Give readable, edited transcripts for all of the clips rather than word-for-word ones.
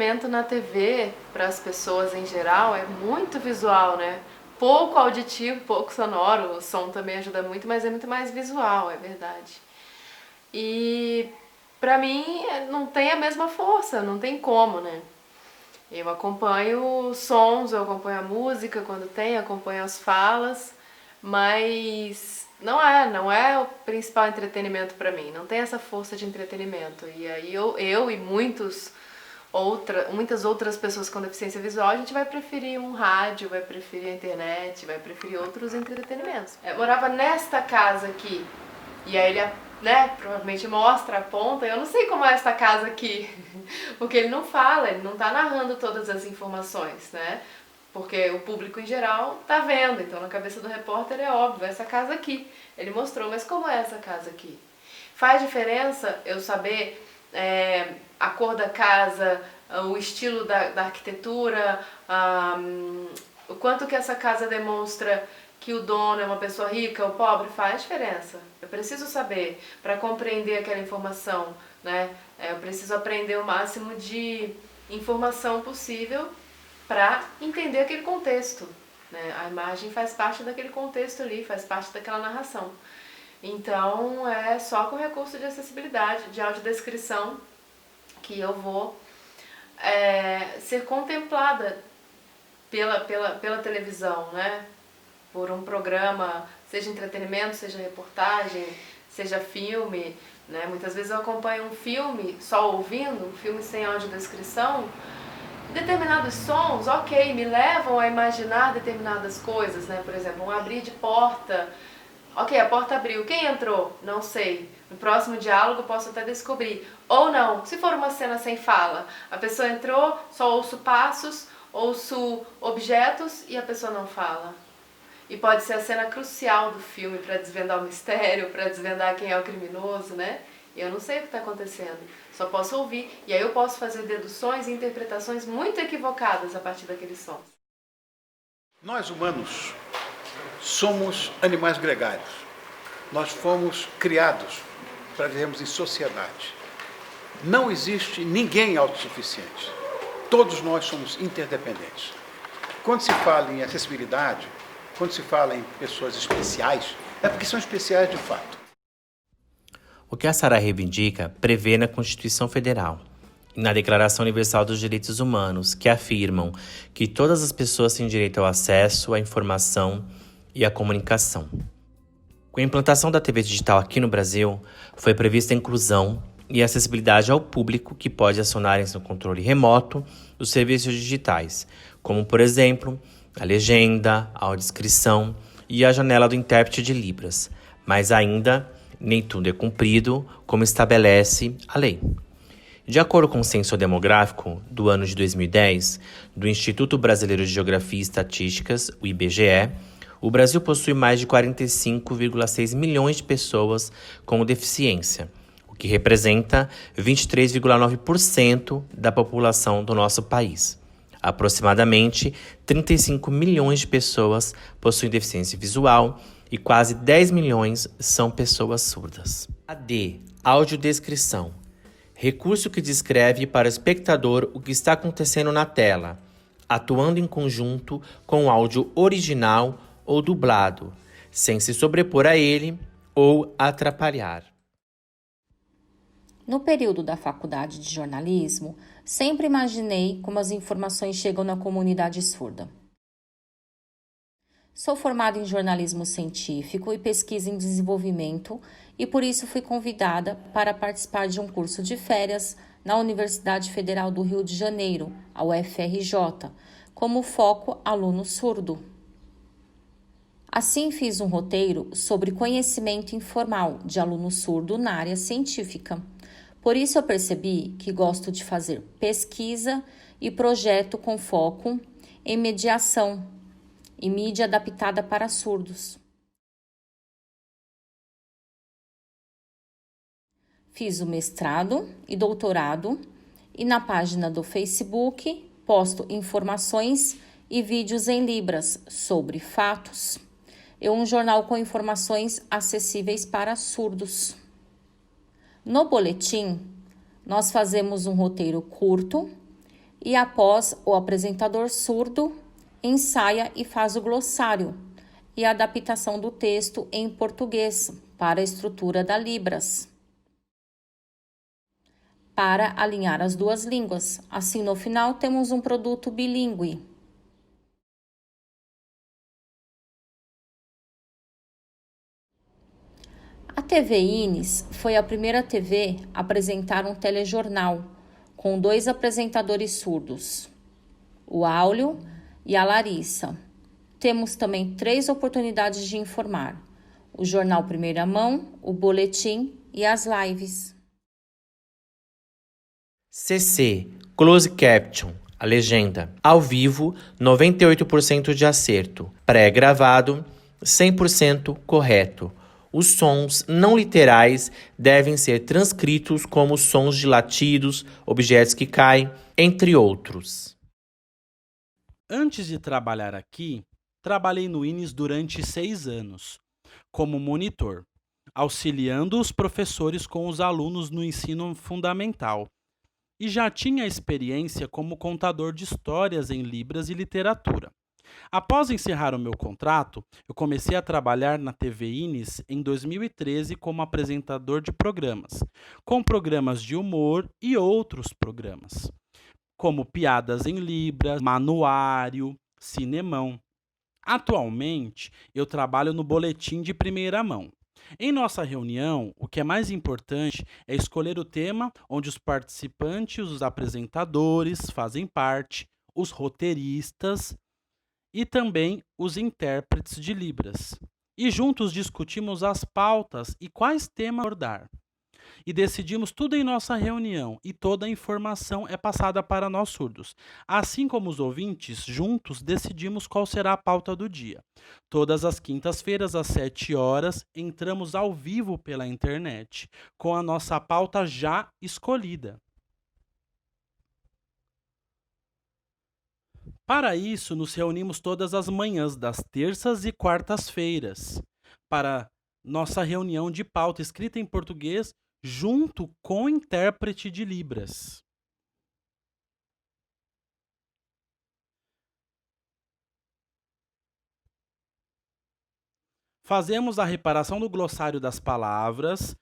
entretenimento na TV, para as pessoas em geral, é muito visual, né? Pouco auditivo, pouco sonoro, o som também ajuda muito, mas é muito mais visual, é verdade. E pra mim não tem a mesma força, não tem como, né? Eu acompanho os sons, eu acompanho a música quando tem, acompanho as falas, mas não é o principal entretenimento pra mim, não tem essa força de entretenimento. E aí eu e muitas outras pessoas com deficiência visual, a gente vai preferir um rádio, vai preferir a internet, vai preferir outros entretenimentos. Eu morava nesta casa aqui, e aí ele, né, provavelmente mostra, aponta, eu não sei como é esta casa aqui, porque ele não fala, ele não tá narrando todas as informações, né? Porque o público em geral tá vendo, então na cabeça do repórter é óbvio, essa casa aqui. Ele mostrou, mas como é essa casa aqui? Faz diferença eu saber a cor da casa, o estilo da arquitetura, o quanto que essa casa demonstra que o dono é uma pessoa rica ou pobre? Faz diferença. Eu preciso saber para compreender aquela informação, né? Eu preciso aprender o máximo de informação possível para entender aquele contexto, né? A imagem faz parte daquele contexto ali, faz parte daquela narração. Então é só com recurso de acessibilidade, de audiodescrição, que eu vou ser contemplada pela televisão, né? Por um programa, seja entretenimento, seja reportagem, seja filme, né? Muitas vezes eu acompanho um filme só ouvindo, um filme sem audiodescrição. Determinados sons, ok, me levam a imaginar determinadas coisas, né? Por exemplo, um abrir de porta. Ok, a porta abriu. Quem entrou? Não sei. No próximo diálogo posso até descobrir. Ou não, se for uma cena sem fala. A pessoa entrou, só ouço passos, ouço objetos e a pessoa não fala. E pode ser a cena crucial do filme para desvendar o mistério, para desvendar quem é o criminoso, né? E eu não sei o que está acontecendo. Só posso ouvir. E aí eu posso fazer deduções e interpretações muito equivocadas a partir daqueles sons. Nós, humanos, somos animais gregários. Nós fomos criados para vivermos em sociedade. Não existe ninguém autossuficiente. Todos nós somos interdependentes. Quando se fala em acessibilidade, quando se fala em pessoas especiais, é porque são especiais de fato. O que a Sara reivindica prevê na Constituição Federal e na Declaração Universal dos Direitos Humanos, que afirmam que todas as pessoas têm direito ao acesso à informação e à comunicação. Com a implantação da TV digital aqui no Brasil, foi prevista a inclusão e acessibilidade ao público que pode acionar em seu controle remoto os serviços digitais, como, por exemplo, a legenda, a audiodescrição e a janela do intérprete de Libras, mas ainda nem tudo é cumprido como estabelece a lei. De acordo com o Censo Demográfico do ano de 2010, do Instituto Brasileiro de Geografia e Estatísticas, o IBGE, o Brasil possui mais de 45,6 milhões de pessoas com deficiência, o que representa 23,9% da população do nosso país. Aproximadamente 35 milhões de pessoas possuem deficiência visual e quase 10 milhões são pessoas surdas. AD, audiodescrição. Recurso que descreve para o espectador o que está acontecendo na tela, atuando em conjunto com o áudio original ou dublado, sem se sobrepor a ele ou atrapalhar. No período da faculdade de jornalismo, sempre imaginei como as informações chegam na comunidade surda. Sou formada em jornalismo científico e pesquisa em desenvolvimento e por isso fui convidada para participar de um curso de férias na Universidade Federal do Rio de Janeiro, a UFRJ, como foco aluno surdo. Assim, fiz um roteiro sobre conhecimento informal de aluno surdo na área científica. Por isso eu percebi que gosto de fazer pesquisa e projeto com foco em mediação e mídia adaptada para surdos. Fiz o mestrado e doutorado e na página do Facebook posto informações e vídeos em Libras sobre fatos e um jornal com informações acessíveis para surdos. No boletim, nós fazemos um roteiro curto e após o apresentador surdo ensaia e faz o glossário e a adaptação do texto em português para a estrutura da Libras, para alinhar as duas línguas. Assim, no final, temos um produto bilíngue. A TV Inis foi a primeira TV a apresentar um telejornal com 2 apresentadores surdos, o Áulio e a Larissa. Temos também 3 oportunidades de informar: o Jornal Primeira Mão, o Boletim e as lives. CC, Close Caption, a legenda. Ao vivo, 98% de acerto. Pré-gravado, 100% correto. Os sons não literais devem ser transcritos como sons de latidos, objetos que caem, entre outros. Antes de trabalhar aqui, trabalhei no Inis durante 6 anos, como monitor, auxiliando os professores com os alunos no ensino fundamental. E já tinha experiência como contador de histórias em Libras e literatura. Após encerrar o meu contrato, eu comecei a trabalhar na TV Inis em 2013 como apresentador de programas, com programas de humor e outros programas, como Piadas em Libras, Manuário, Cinemão. Atualmente, eu trabalho no Boletim de Primeira Mão. Em nossa reunião, o que é mais importante é escolher o tema onde os participantes, os apresentadores fazem parte, os roteiristas e também os intérpretes de Libras. E juntos discutimos as pautas e quais temas abordar. E decidimos tudo em nossa reunião e toda a informação é passada para nós surdos. Assim como os ouvintes, juntos decidimos qual será a pauta do dia. Todas as quintas-feiras, às 7 horas, entramos ao vivo pela internet, com a nossa pauta já escolhida. Para isso, nos reunimos todas as manhãs das terças e quartas-feiras, para nossa reunião de pauta escrita em português junto com o intérprete de Libras. Fazemos a reparação do glossário das palavras,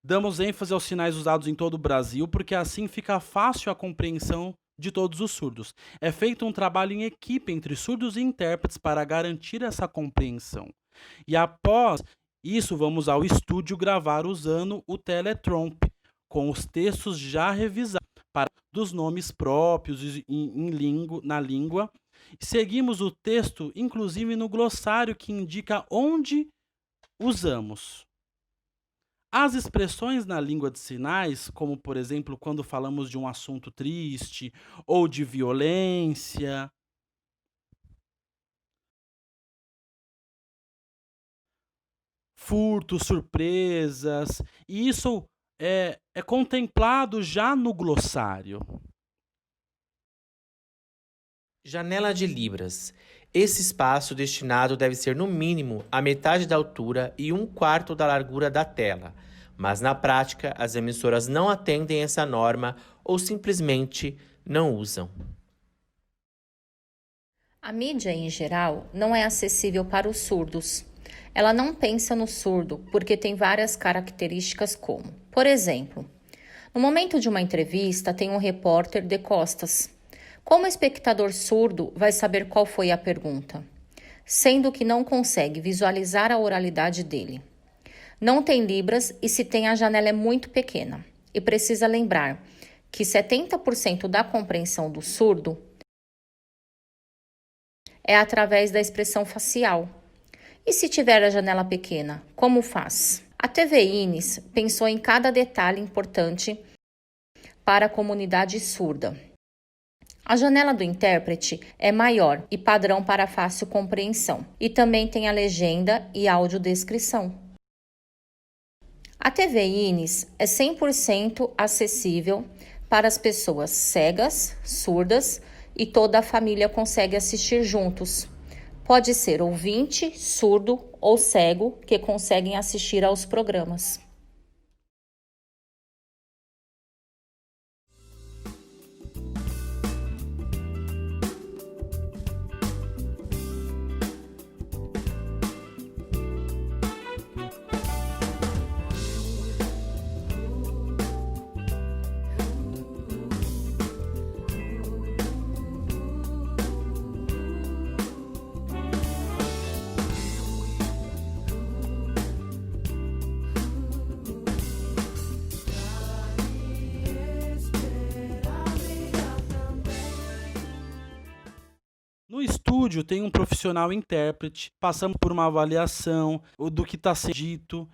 damos ênfase aos sinais usados em todo o Brasil, porque assim fica fácil a compreensão de todos os surdos. É feito um trabalho em equipe entre surdos e intérpretes para garantir essa compreensão. E após isso, vamos ao estúdio gravar usando o Teletromp, com os textos já revisados dos nomes próprios na língua. Seguimos o texto, inclusive no glossário, que indica onde usamos. As expressões na língua de sinais, como, por exemplo, quando falamos de um assunto triste ou de violência, furtos, surpresas, e isso é contemplado já no glossário. Janela de Libras. Esse espaço destinado deve ser no mínimo a metade da altura e 1/4 da largura da tela, mas na prática as emissoras não atendem essa norma ou simplesmente não usam. A mídia, em geral, não é acessível para os surdos. Ela não pensa no surdo porque tem várias características como, por exemplo, no momento de uma entrevista tem um repórter de costas. Como o espectador surdo vai saber qual foi a pergunta? Sendo que não consegue visualizar a oralidade dele. Não tem Libras e se tem a janela é muito pequena. E precisa lembrar que 70% da compreensão do surdo é através da expressão facial. E se tiver a janela pequena, como faz? A TV Inis pensou em cada detalhe importante para a comunidade surda. A janela do intérprete é maior e padrão para fácil compreensão. E também tem a legenda e audiodescrição. A TV Inis é 100% acessível para as pessoas cegas, surdas e toda a família consegue assistir juntos. Pode ser ouvinte, surdo ou cego que conseguem assistir aos programas. No estúdio tem um profissional intérprete, passamos por uma avaliação do que está sendo dito,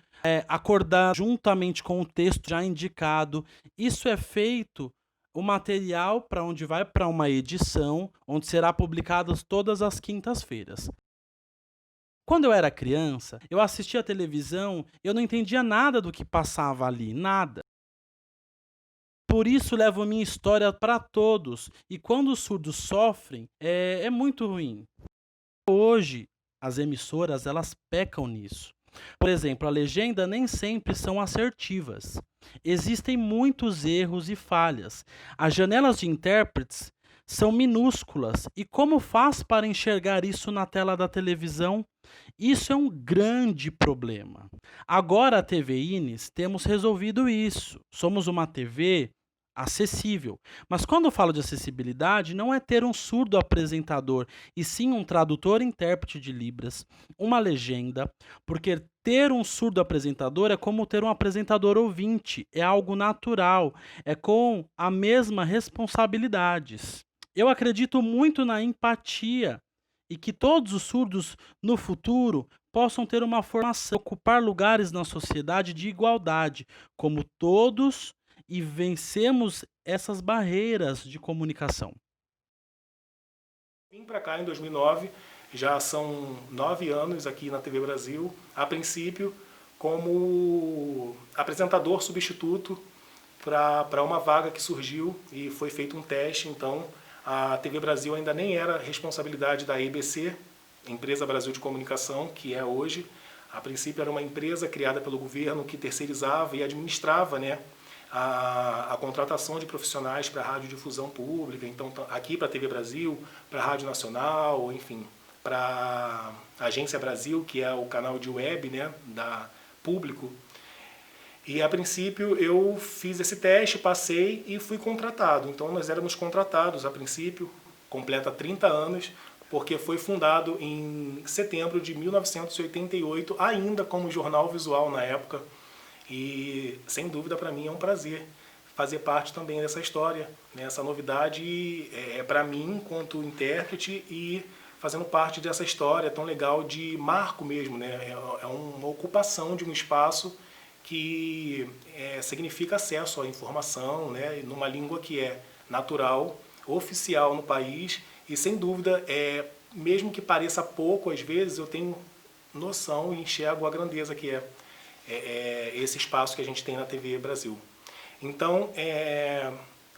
acordar juntamente com o texto já indicado. Isso é feito o material para onde vai para uma edição, onde será publicado todas as quintas-feiras. Quando eu era criança, eu assistia a televisão, eu não entendia nada do que passava ali, nada. Por isso levo minha história para todos, e quando os surdos sofrem, é muito ruim. Hoje, as emissoras, elas pecam nisso. Por exemplo, a legenda nem sempre são assertivas. Existem muitos erros e falhas. As janelas de intérpretes são minúsculas. E como faz para enxergar isso na tela da televisão? Isso é um grande problema. Agora, a TV Inis, temos resolvido isso. Somos uma TV acessível. Mas quando eu falo de acessibilidade, não é ter um surdo apresentador, e sim um tradutor e intérprete de Libras, uma legenda, porque ter um surdo apresentador é como ter um apresentador ouvinte, é algo natural, é com a mesma responsabilidades. Eu acredito muito na empatia e que todos os surdos no futuro possam ter uma formação, ocupar lugares na sociedade de igualdade, como todos, e vencemos essas barreiras de comunicação. Vim para cá em 2009, já são 9 anos aqui na TV Brasil, a princípio como apresentador substituto para uma vaga que surgiu e foi feito um teste. Então a TV Brasil ainda nem era responsabilidade da EBC, Empresa Brasil de Comunicação, que é hoje. A princípio era uma empresa criada pelo governo que terceirizava e administrava, né, a contratação de profissionais para a radiodifusão pública, então aqui para a TV Brasil, para a Rádio Nacional, enfim, para a Agência Brasil, que é o canal de web, né, da Público. E a princípio eu fiz esse teste, passei e fui contratado. Então nós éramos contratados a princípio, completa 30 anos, porque foi fundado em setembro de 1988, ainda como jornal visual na época. E, sem dúvida, para mim é um prazer fazer parte também dessa história, né? Essa novidade é para mim, enquanto intérprete, e fazendo parte dessa história tão legal de marco mesmo, né? É uma ocupação de um espaço que significa acesso à informação, né? Numa língua que é natural, oficial no país, e, sem dúvida, mesmo que pareça pouco, às vezes, eu tenho noção e enxergo a grandeza que é esse espaço que a gente tem na TV Brasil. Então,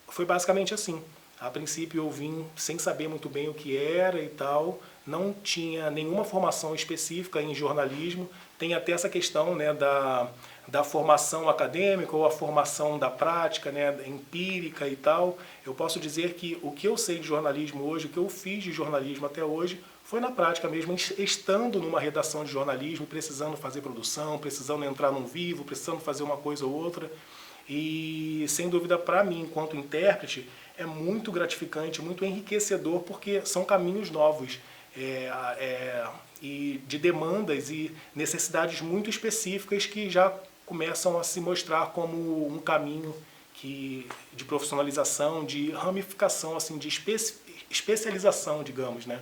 foi basicamente assim. A princípio eu vim sem saber muito bem o que era e tal, não tinha nenhuma formação específica em jornalismo, tem até essa questão, né, da formação acadêmica ou a formação da prática, né, empírica e tal. Eu posso dizer que o que eu sei de jornalismo hoje, o que eu fiz de jornalismo até hoje, foi na prática mesmo, estando numa redação de jornalismo, precisando fazer produção, precisando entrar num vivo, precisando fazer uma coisa ou outra. E, sem dúvida, para mim, enquanto intérprete, é muito gratificante, muito enriquecedor, porque são caminhos novos e de demandas e necessidades muito específicas que já começam a se mostrar como um caminho de profissionalização, de ramificação, assim, de especialização, digamos, né,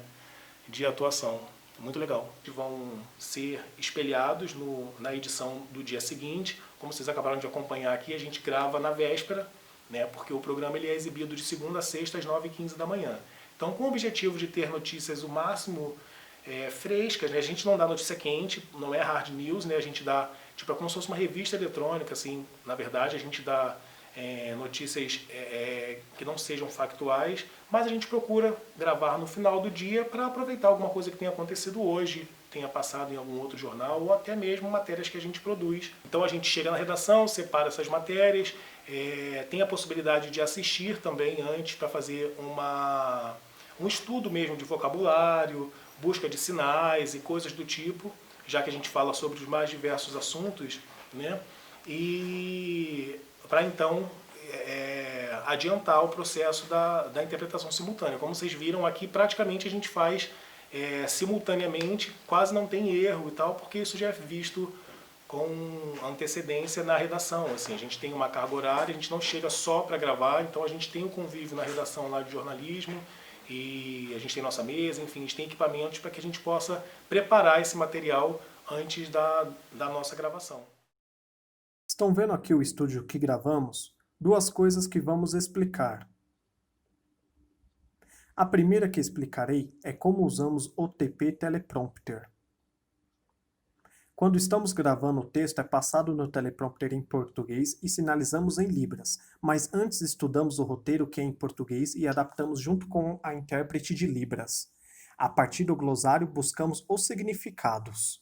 de atuação. Muito legal. Vão ser espelhados na edição do dia seguinte. Como vocês acabaram de acompanhar aqui, a gente grava na véspera, né, porque o programa ele é exibido de segunda a sexta às 9h15 da manhã. Então, com o objetivo de ter notícias o máximo frescas, né, a gente não dá notícia quente, não é hard news, né, a gente dá, tipo, é como se fosse uma revista eletrônica, assim, na verdade, a gente dá notícias que não sejam factuais, mas a gente procura gravar no final do dia para aproveitar alguma coisa que tenha acontecido hoje, tenha passado em algum outro jornal, ou até mesmo matérias que a gente produz. Então a gente chega na redação, separa essas matérias, tem a possibilidade de assistir também antes para fazer um estudo mesmo de vocabulário, busca de sinais e coisas do tipo, já que a gente fala sobre os mais diversos assuntos, né? E para então adiantar o processo da interpretação simultânea. Como vocês viram aqui, praticamente a gente faz simultaneamente, quase não tem erro e tal, porque isso já é visto com antecedência na redação. Assim, a gente tem uma carga horária, a gente não chega só para gravar, então a gente tem o convívio na redação lá de jornalismo, e a gente tem nossa mesa, enfim, a gente tem equipamentos para que a gente possa preparar esse material antes da nossa gravação. Estão vendo aqui o estúdio que gravamos? Duas coisas que vamos explicar. A primeira que explicarei é como usamos o TP Teleprompter. Quando estamos gravando o texto, é passado no teleprompter em português e sinalizamos em libras, mas antes estudamos o roteiro que é em português e adaptamos junto com a intérprete de libras. A partir do glossário, buscamos os significados.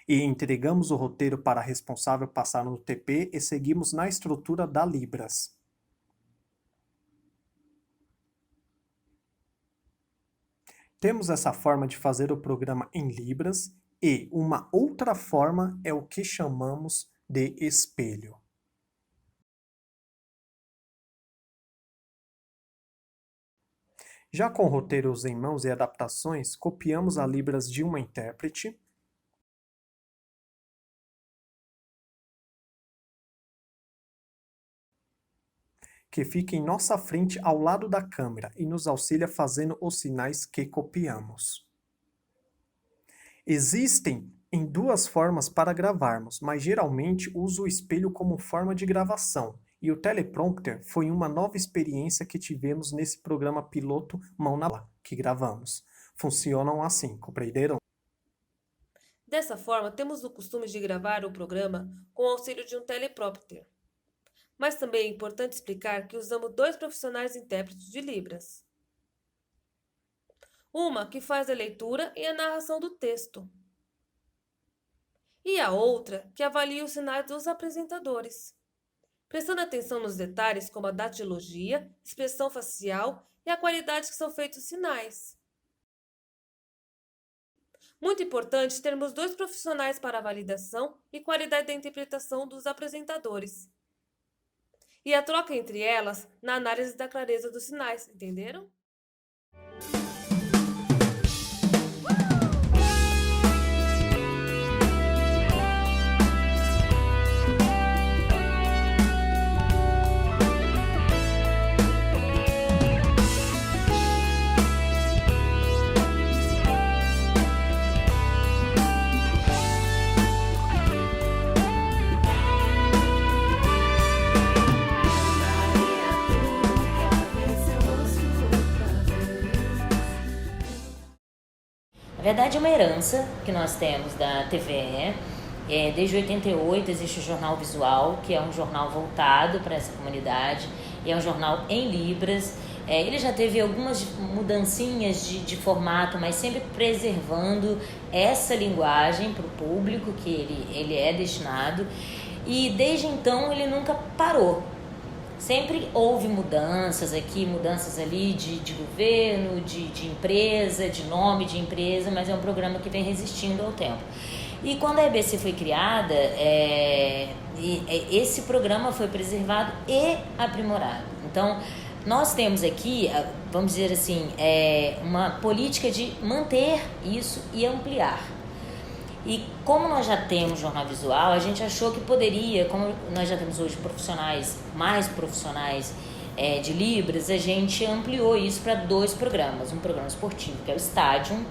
E entregamos o roteiro para a responsável passar no TP e seguimos na estrutura da libras. Temos essa forma de fazer o programa em libras. E uma outra forma é o que chamamos de espelho. Já com roteiros em mãos e adaptações, copiamos a libras de uma intérprete, que fica em nossa frente ao lado da câmera e nos auxilia fazendo os sinais que copiamos. Existem em duas formas para gravarmos, mas geralmente uso o espelho como forma de gravação, e o teleprompter foi uma nova experiência que tivemos nesse programa piloto Mão na Mala, que gravamos. Funcionam assim, compreenderam? Dessa forma, temos o costume de gravar o programa com o auxílio de um teleprompter. Mas também é importante explicar que usamos 2 profissionais intérpretes de Libras. Uma que faz a leitura e a narração do texto. E a outra que avalia os sinais dos apresentadores, prestando atenção nos detalhes como a datilogia, expressão facial e a qualidade que são feitos os sinais. Muito importante termos 2 profissionais para a validação e qualidade da interpretação dos apresentadores. E a troca entre elas na análise da clareza dos sinais, entenderam? Na verdade, é uma herança que nós temos da TVE. Desde 88 existe o Jornal Visual, que é um jornal voltado para essa comunidade, e é um jornal em Libras. Ele já teve algumas mudancinhas de formato, mas sempre preservando essa linguagem para o público que ele é destinado. E desde então ele nunca parou. Sempre houve mudanças aqui, mudanças ali de governo, de empresa, de nome de empresa, mas é um programa que vem resistindo ao tempo. E quando a EBC foi criada, esse programa foi preservado e aprimorado. Então, nós temos aqui, vamos dizer assim, uma política de manter isso e ampliar. E como nós já temos jornal visual, a gente achou que poderia, como nós já temos hoje mais profissionais de Libras, a gente ampliou isso para 2 programas. Um programa esportivo, que é o Stadium,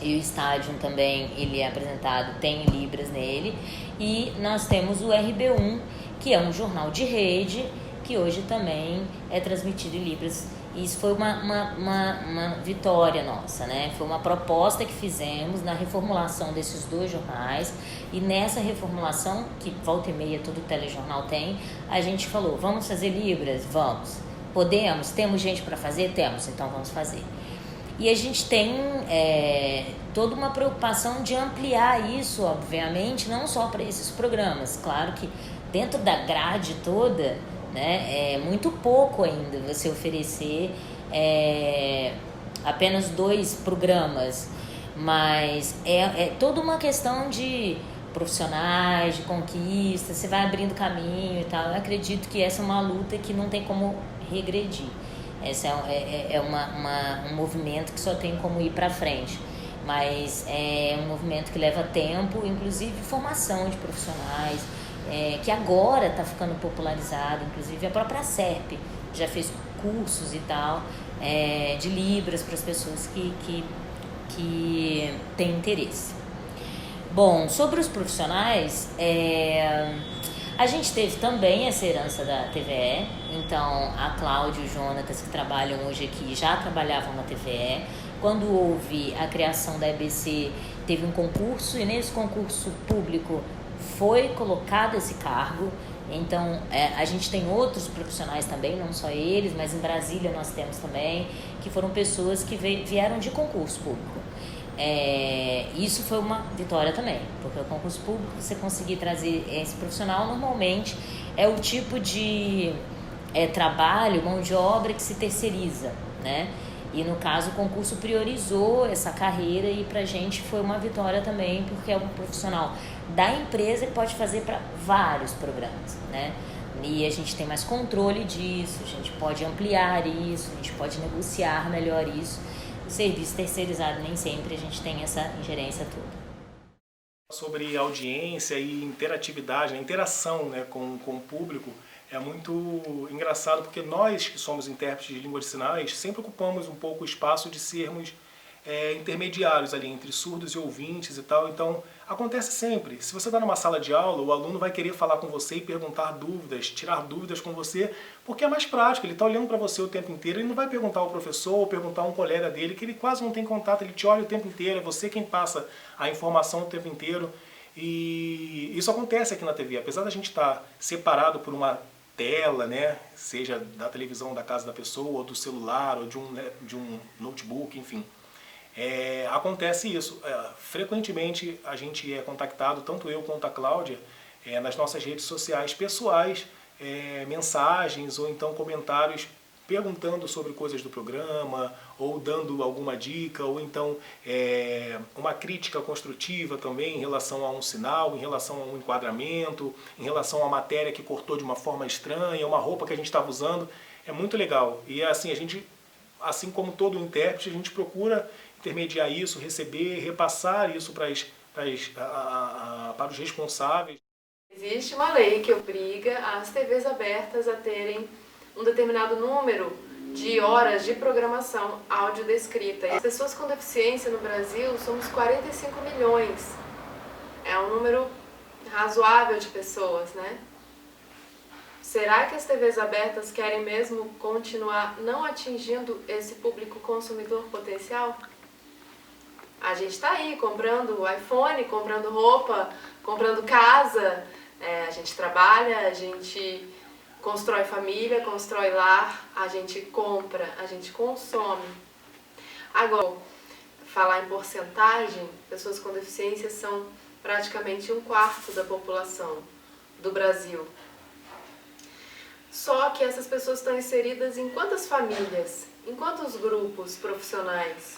e o Stadium também ele é apresentado, tem Libras nele. E nós temos o RB1, que é um jornal de rede, que hoje também é transmitido em Libras. Isso foi uma vitória nossa, né? Foi uma proposta que fizemos na reformulação desses 2 jornais, e nessa reformulação, que volta e meia todo telejornal tem, a gente falou, vamos fazer Libras? Vamos. Podemos? Temos gente para fazer? Temos, então vamos fazer. E a gente tem toda uma preocupação de ampliar isso, obviamente, não só para esses programas. Claro que dentro da grade toda, né, é muito pouco ainda você oferecer apenas 2 programas, mas é toda uma questão de profissionais, de conquista, você vai abrindo caminho e tal. Eu acredito que essa é uma luta que não tem como regredir. Esse é um movimento que só tem como ir para frente, mas é um movimento que leva tempo, inclusive formação de profissionais, que agora está ficando popularizado. Inclusive a própria SERP já fez cursos e tal, de Libras para as pessoas que têm interesse. Bom, sobre os profissionais, a gente teve também essa herança da TVE, então a Cláudia e o Jonatas, que trabalham hoje aqui, já trabalhavam na TVE. Quando houve a criação da EBC, teve um concurso, e nesse concurso público foi colocado esse cargo. Então, a gente tem outros profissionais também, não só eles, mas em Brasília nós temos também, que foram pessoas que vieram de concurso público. Isso foi uma vitória também, porque o concurso público, você conseguir trazer esse profissional, normalmente é o tipo de trabalho, mão de obra que se terceiriza, né? E no caso o concurso priorizou essa carreira, e pra gente foi uma vitória também, porque é um profissional da empresa que pode fazer para vários programas, né? E a gente tem mais controle disso, a gente pode ampliar isso, a gente pode negociar melhor isso. O serviço terceirizado, nem sempre a gente tem essa ingerência toda. Sobre audiência e interatividade, a interação, né, com o público, é muito engraçado, porque nós que somos intérpretes de língua de sinais sempre ocupamos um pouco o espaço de sermos intermediários ali entre surdos e ouvintes e tal. Então acontece sempre, se você está numa sala de aula, o aluno vai querer falar com você e perguntar dúvidas, tirar dúvidas com você, porque é mais prático, ele está olhando para você o tempo inteiro, ele não vai perguntar ao professor ou perguntar a um colega dele, que ele quase não tem contato, ele te olha o tempo inteiro, é você quem passa a informação o tempo inteiro. E isso acontece aqui na TV, apesar da gente estar separado por uma tela, né, seja da televisão da casa da pessoa, ou do celular, ou de um notebook, enfim. Acontece isso. Frequentemente a gente é contactado, tanto eu quanto a Cláudia, nas nossas redes sociais pessoais, mensagens ou então comentários perguntando sobre coisas do programa, ou dando alguma dica, ou então uma crítica construtiva também em relação a um sinal, em relação a um enquadramento, em relação a uma matéria que cortou de uma forma estranha, uma roupa que a gente estava usando. É muito legal. E assim, a gente, assim como todo intérprete, a gente procura intermediar isso, receber, repassar isso para os responsáveis. Existe uma lei que obriga as TVs abertas a terem um determinado número de horas de programação audiodescrita. As pessoas com deficiência no Brasil somos 45 milhões. É um número razoável de pessoas, né? Será que as TVs abertas querem mesmo continuar não atingindo esse público consumidor potencial? A gente está aí comprando iPhone, comprando roupa, comprando casa, a gente trabalha, a gente constrói família, constrói lar, a gente compra, a gente consome. Agora, falar em porcentagem, pessoas com deficiência são praticamente 1/4 da população do Brasil. Só que essas pessoas estão inseridas em quantas famílias, em quantos grupos profissionais,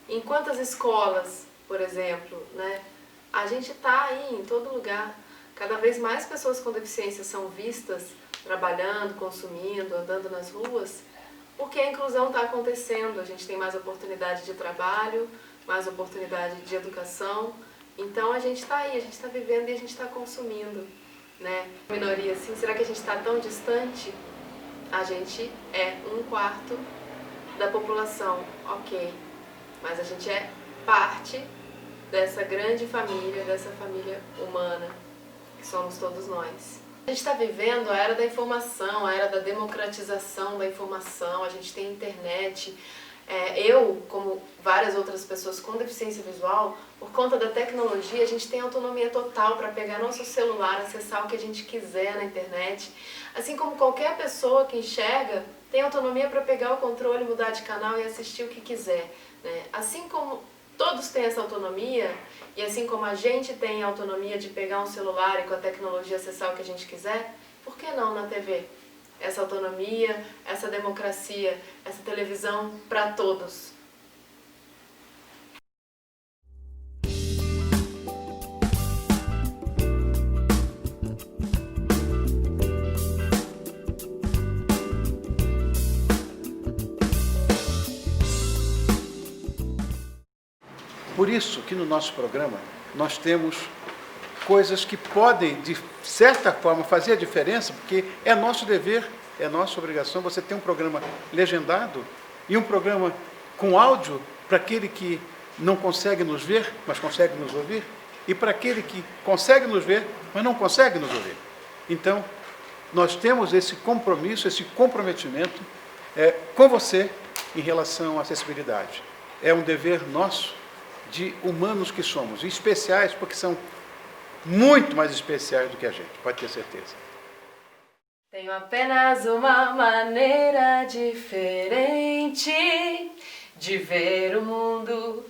em quantas escolas, por exemplo, né? A gente está aí em todo lugar. Cada vez mais pessoas com deficiência são vistas trabalhando, consumindo, andando nas ruas, porque a inclusão está acontecendo. A gente tem mais oportunidade de trabalho, mais oportunidade de educação. Então a gente está aí, a gente está vivendo e a gente está consumindo, né? Minoria, assim, será que a gente está tão distante? A gente é 1/4 da população, ok. Mas a gente é parte dessa grande família, dessa família humana, que somos todos nós. A gente está vivendo a era da informação, a era da democratização da informação, a gente tem internet. Eu, como várias outras pessoas com deficiência visual, por conta da tecnologia, a gente tem autonomia total para pegar nosso celular, acessar o que a gente quiser na internet. Assim como qualquer pessoa que enxerga tem autonomia para pegar o controle, mudar de canal e assistir o que quiser, né? Assim como todos têm essa autonomia, e assim como a gente tem a autonomia de pegar um celular e com a tecnologia acessar o que a gente quiser, por que não na TV? Essa autonomia, essa democracia, essa televisão para todos. Por isso que no nosso programa nós temos coisas que podem, de certa forma, fazer a diferença, porque é nosso dever, é nossa obrigação. Você tem um programa legendado, e um programa com áudio para aquele que não consegue nos ver, mas consegue nos ouvir, e para aquele que consegue nos ver, mas não consegue nos ouvir. Então, nós temos esse compromisso, esse comprometimento com você em relação à acessibilidade. É um dever nosso de humanos que somos, e especiais porque são muito mais especiais do que a gente, pode ter certeza. Tenho apenas uma maneira diferente de ver o mundo.